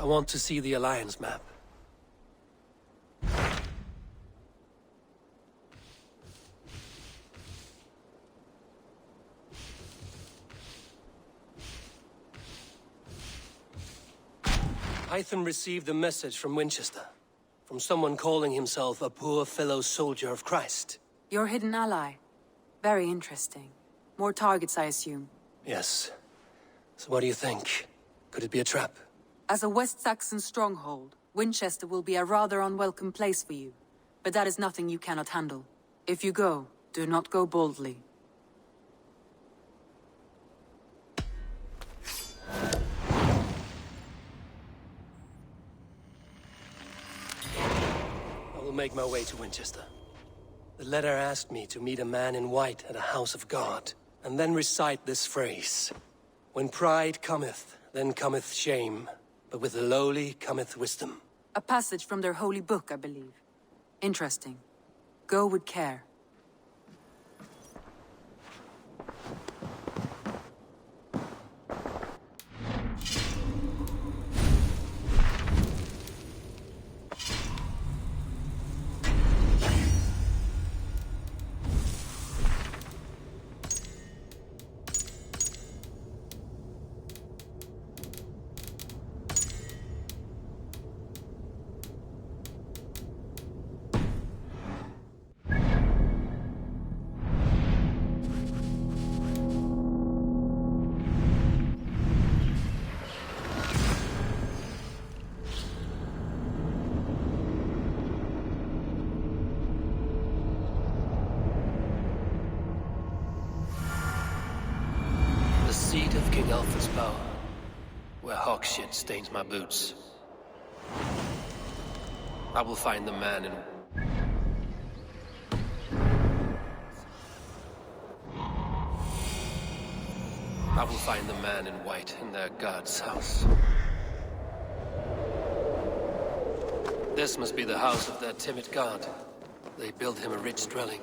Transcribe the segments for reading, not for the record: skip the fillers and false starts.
want to see the Alliance map. Hytham received a message from Winchester. From someone calling himself a poor fellow soldier of Christ. Your hidden ally. Very interesting. More targets, I assume. Yes. So what do you think? Could it be a trap? As a West Saxon stronghold, Winchester will be a rather unwelcome place for you. But that is nothing you cannot handle. If you go, do not go boldly. I will make my way to Winchester. The letter asked me to meet a man in white at a house of God, and then recite this phrase. When pride cometh, then cometh shame, but with the lowly cometh wisdom. A passage from their holy book, I believe. Interesting. Go with care. Seat of King Alfred's power, where hawk shit stains my boots. I will find the man in... I will find the man in white in their god's house. This must be the house of their timid god. They built him a rich dwelling.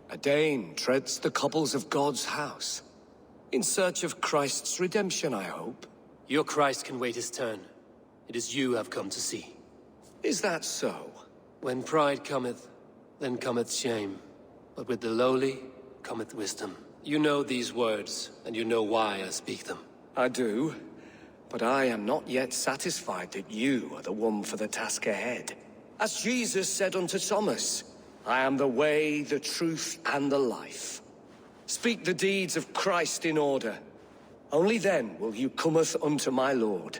A Dane treads the cobbles of God's house. In search of Christ's redemption, I hope. Your Christ can wait his turn. It is you I've come to see. Is that so? When pride cometh, then cometh shame. But with the lowly cometh wisdom. You know these words, and you know why I speak them. I do. But I am not yet satisfied that you are the one for the task ahead. As Jesus said unto Thomas, I am the way, the truth, and the life. Speak the deeds of Christ in order. Only then will you cometh unto my Lord.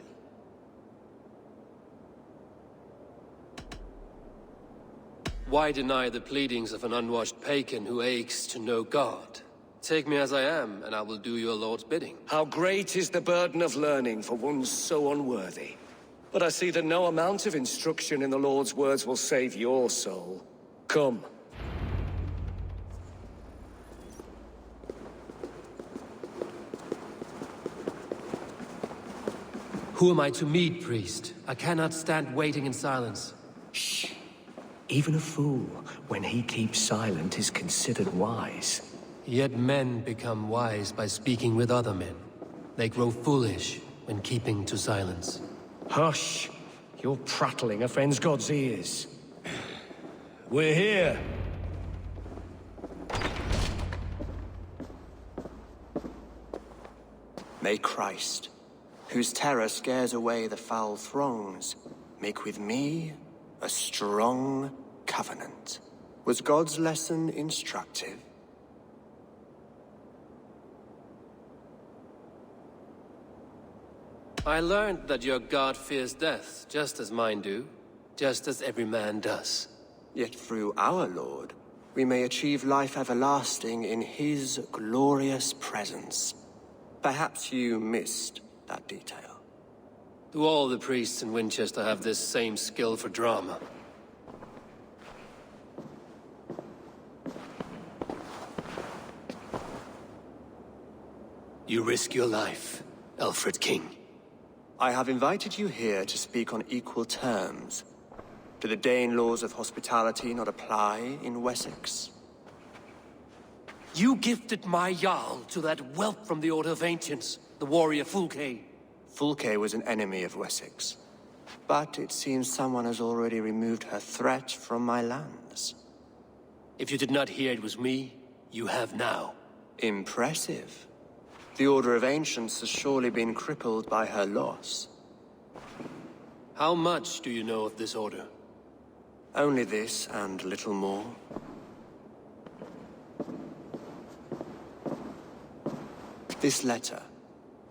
Why deny the pleadings of an unwashed pagan who aches to know God? Take me as I am, and I will do your Lord's bidding. How great is the burden of learning for one so unworthy. But I see that no amount of instruction in the Lord's words will save your soul. Come. Who am I to meet, priest? I cannot stand waiting in silence. Shh. Even a fool, when he keeps silent, is considered wise. Yet men become wise by speaking with other men. They grow foolish when keeping to silence. Hush! Your prattling offends God's ears. We're here. May Christ, whose terror scares away the foul throngs, make with me a strong covenant. Was God's lesson instructive? I learned that your god fears death, just as mine do. Just as every man does. Yet through our Lord, we may achieve life everlasting in his glorious presence. Perhaps you missed that detail. Do all the priests in Winchester have this same skill for drama? You risk your life, Alfred King. I have invited you here to speak on equal terms. Do the Dane laws of hospitality not apply in Wessex? You gifted my Jarl to that whelp from the Order of Ancients, the warrior Fulke. Fulke was an enemy of Wessex. But it seems someone has already removed her threat from my lands. If you did not hear it was me, you have now. Impressive. The Order of Ancients has surely been crippled by her loss. How much do you know of this order? Only this and little more. This letter,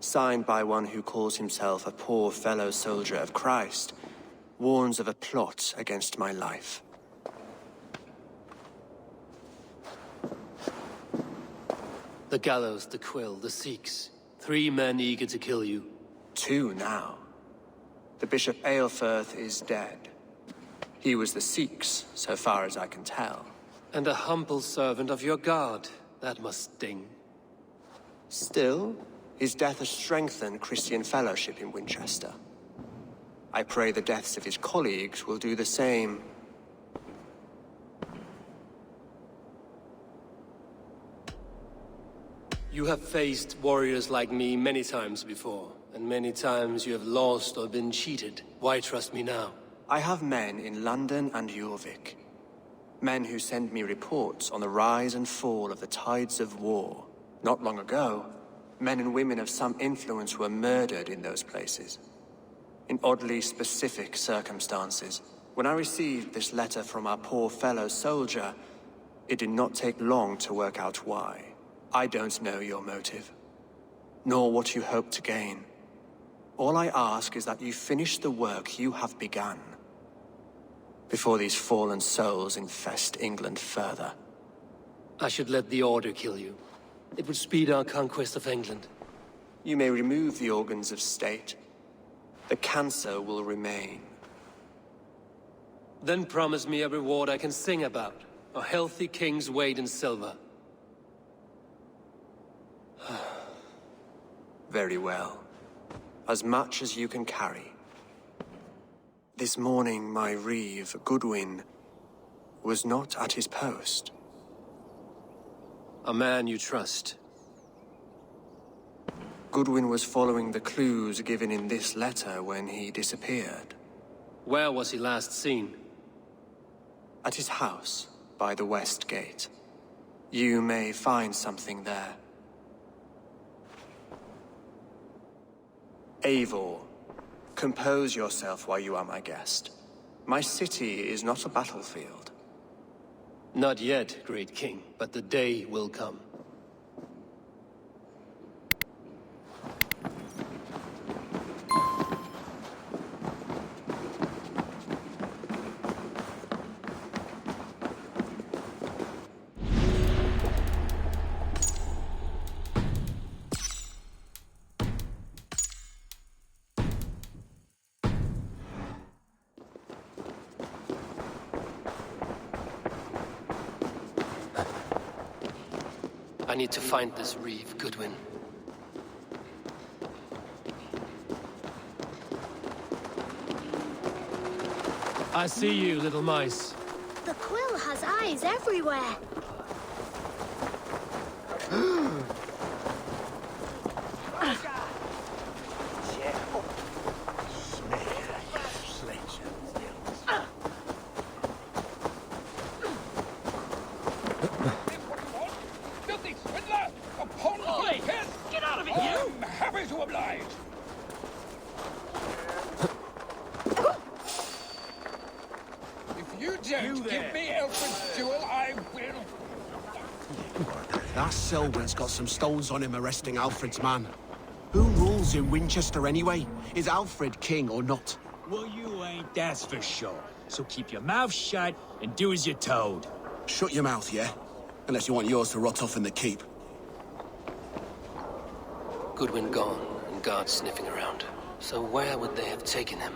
signed by one who calls himself a poor fellow soldier of Christ, warns of a plot against my life. The gallows, the quill, the Sikhs. 3 men eager to kill you. 2 now. The Bishop Aelfred is dead. He was the Sikhs, so far as I can tell. And a humble servant of your god. That must sting. Still, his death has strengthened Christian fellowship in Winchester. I pray the deaths of his colleagues will do the same. You have faced warriors like me many times before, and many times you have lost or been cheated. Why trust me now? I have men in London and Jorvik. Men who send me reports on the rise and fall of the tides of war. Not long ago, men and women of some influence were murdered in those places. In oddly specific circumstances. When I received this letter from our poor fellow soldier, it did not take long to work out why. I don't know your motive, nor what you hope to gain. All I ask is that you finish the work you have begun, before these fallen souls infest England further. I should let the Order kill you. It would speed our conquest of England. You may remove the organs of state. The cancer will remain. Then promise me a reward I can sing about. A healthy king's weight in silver. Very well. As much as you can carry. This morning, my reeve, Goodwin, was not at his post. A man you trust. Goodwin was following the clues given in this letter when he disappeared. Where was he last seen? At his house, by the west gate. You may find something there. Eivor, compose yourself while you are my guest. My city is not a battlefield. Not yet, great king, but the day will come. I need to find this reeve, Goodwin. I see you, little mice. The quill has eyes everywhere. That Selwyn's got some stones on him arresting Alfred's man. Who rules in Winchester anyway? Is Alfred king or not? Well, you ain't, that's for sure. So keep your mouth shut and do as you're told. Shut your mouth, yeah? Unless you want yours to rot off in the keep. Goodwin gone, and guards sniffing around. So where would they have taken him?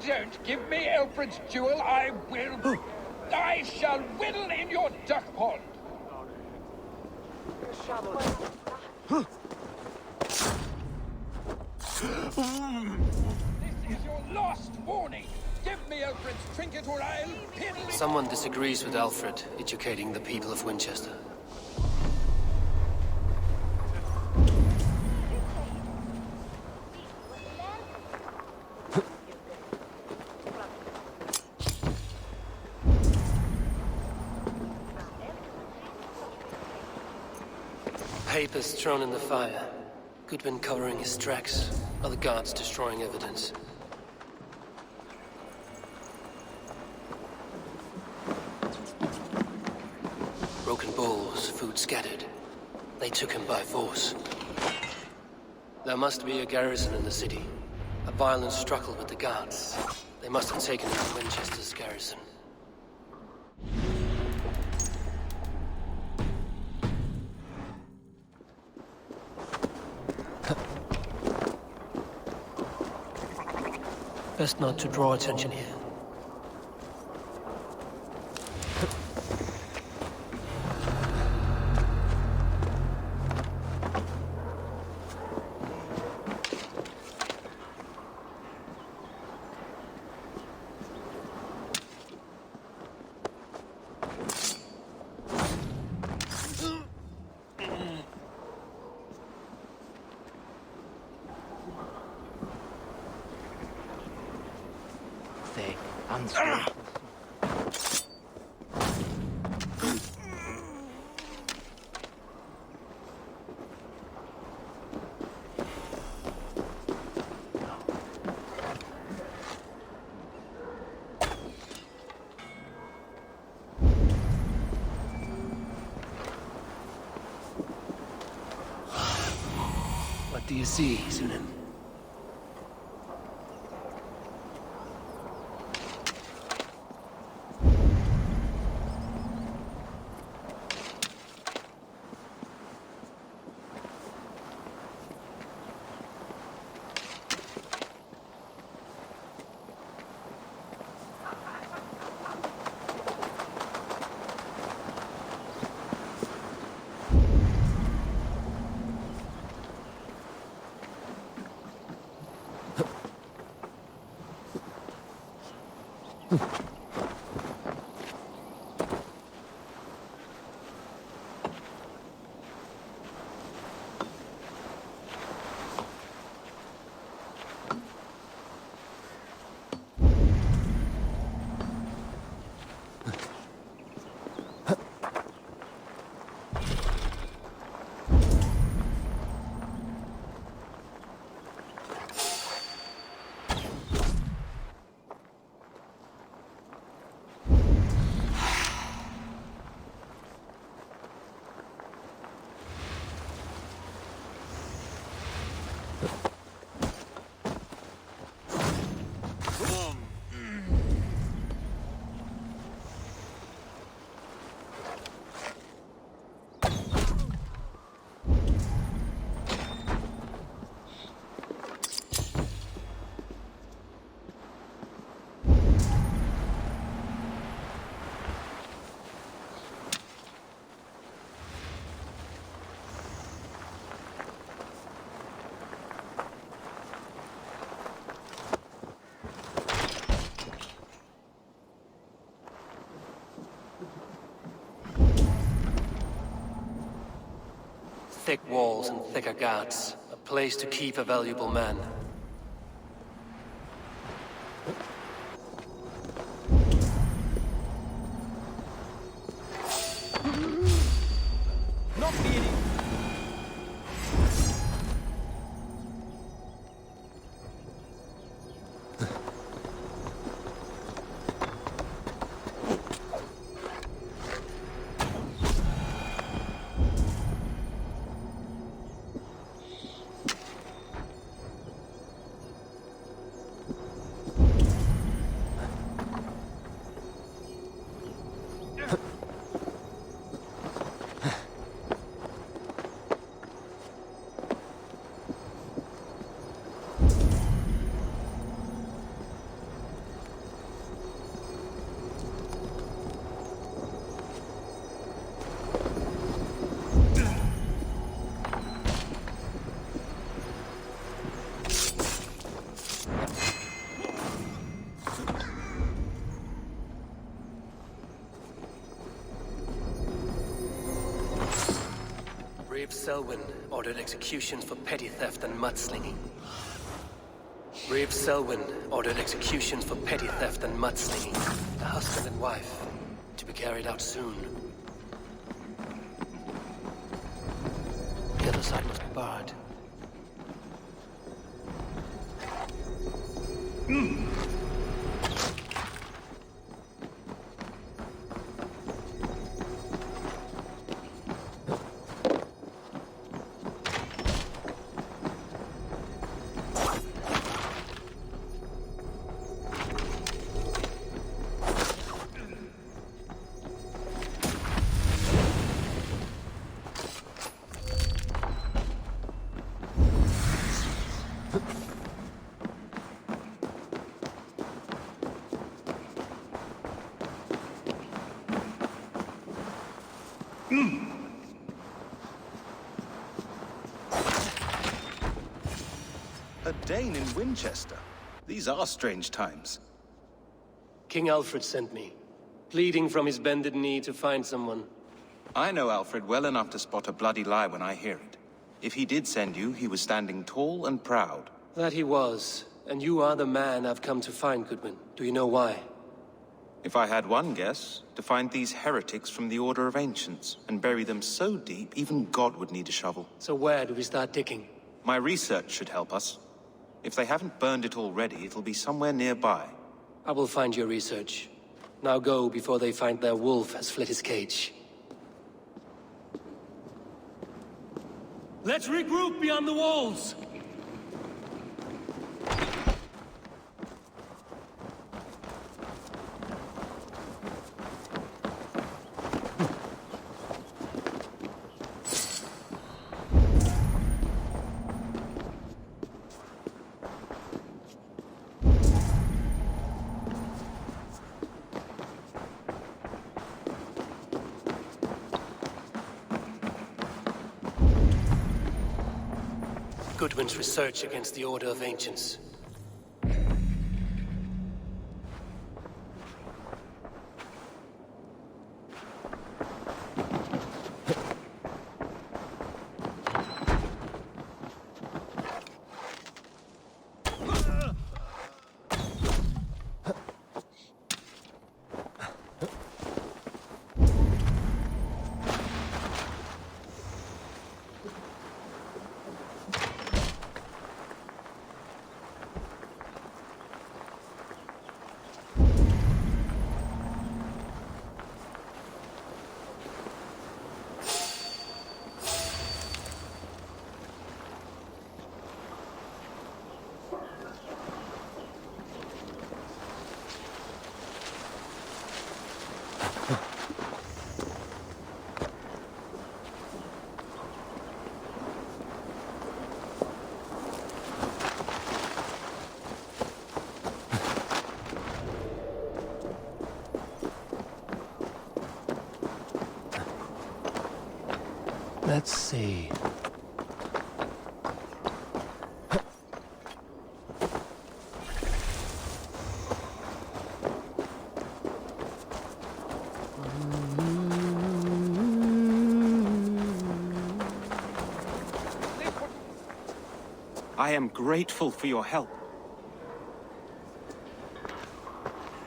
Don't give me Alfred's jewel, I shall whittle in your duck pond. This is your last warning. Give me Alfred's trinket or I'll piddle it. Someone disagrees with Alfred, educating the people of Winchester. Papers thrown in the fire. Goodwin covering his tracks. Other guards destroying evidence. Broken bowls, food scattered. They took him by force. There must be a garrison in the city. A violent struggle with the guards. They must have taken him to Winchester's garrison. Best not to draw attention here. What do you see, Sunan? Thick walls and thicker guards. A place to keep a valuable man. Not needing. Reeve Selwyn ordered executions for petty theft and mudslinging. Reeve Selwyn ordered executions for petty theft and mudslinging. A husband and wife, to be carried out soon. The other side must be barred. A Dane in Winchester? These are strange times. King Alfred sent me, pleading from his bended knee to find someone. I know Alfred well enough to spot a bloody lie when I hear it. If he did send you, he was standing tall and proud. That he was, and you are the man I've come to find, Goodwin. Do you know why? If I had one guess, to find these heretics from the Order of Ancients, and bury them so deep, even God would need a shovel. So where do we start digging? My research should help us. If they haven't burned it already, it'll be somewhere nearby. I will find your research. Now go before they find their wolf has fled his cage. Let's regroup beyond the walls! Goodwin's research against the Order of Ancients. Let's see. I am grateful for your help.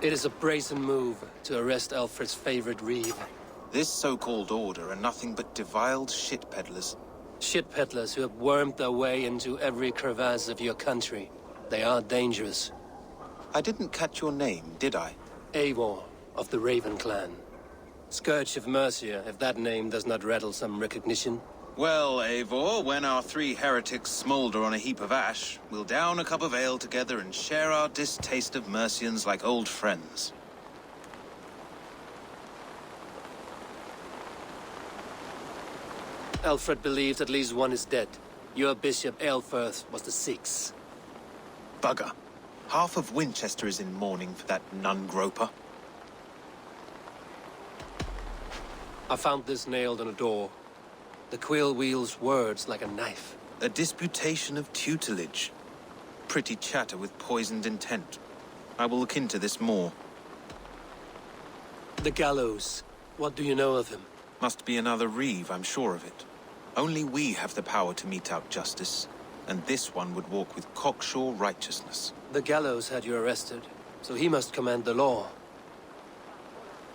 It is a brazen move to arrest Alfred's favorite Reeve. This so-called order are nothing but deviled shit peddlers. Shit peddlers who have wormed their way into every crevasse of your country. They are dangerous. I didn't catch your name, did I? Eivor, of the Raven clan. Scourge of Mercia, if that name does not rattle some recognition. Well, Eivor, when our three heretics smolder on a heap of ash, we'll down a cup of ale together and share our distaste of Mercians like old friends. Alfred believes at least one is dead. Your Bishop Aelfred was the sixth. Bugger. Half of Winchester is in mourning for that nun-groper. I found this nailed on a door. The quill wields words like a knife. A disputation of tutelage. Pretty chatter with poisoned intent. I will look into this more. The gallows. What do you know of him? Must be another Reeve, I'm sure of it. Only we have the power to mete out justice, and this one would walk with cocksure righteousness. The gallows had you arrested, so he must command the law.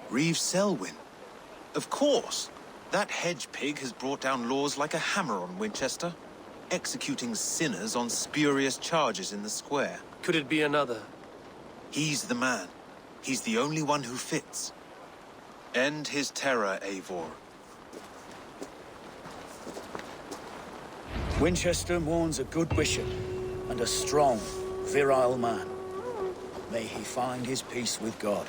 Reeve Selwyn. Of course. That hedge pig has brought down laws like a hammer on Winchester, executing sinners on spurious charges in the square. Could it be another? He's the man. He's the only one who fits. End his terror, Eivor. Winchester mourns a good bishop and a strong, virile man. May he find his peace with God.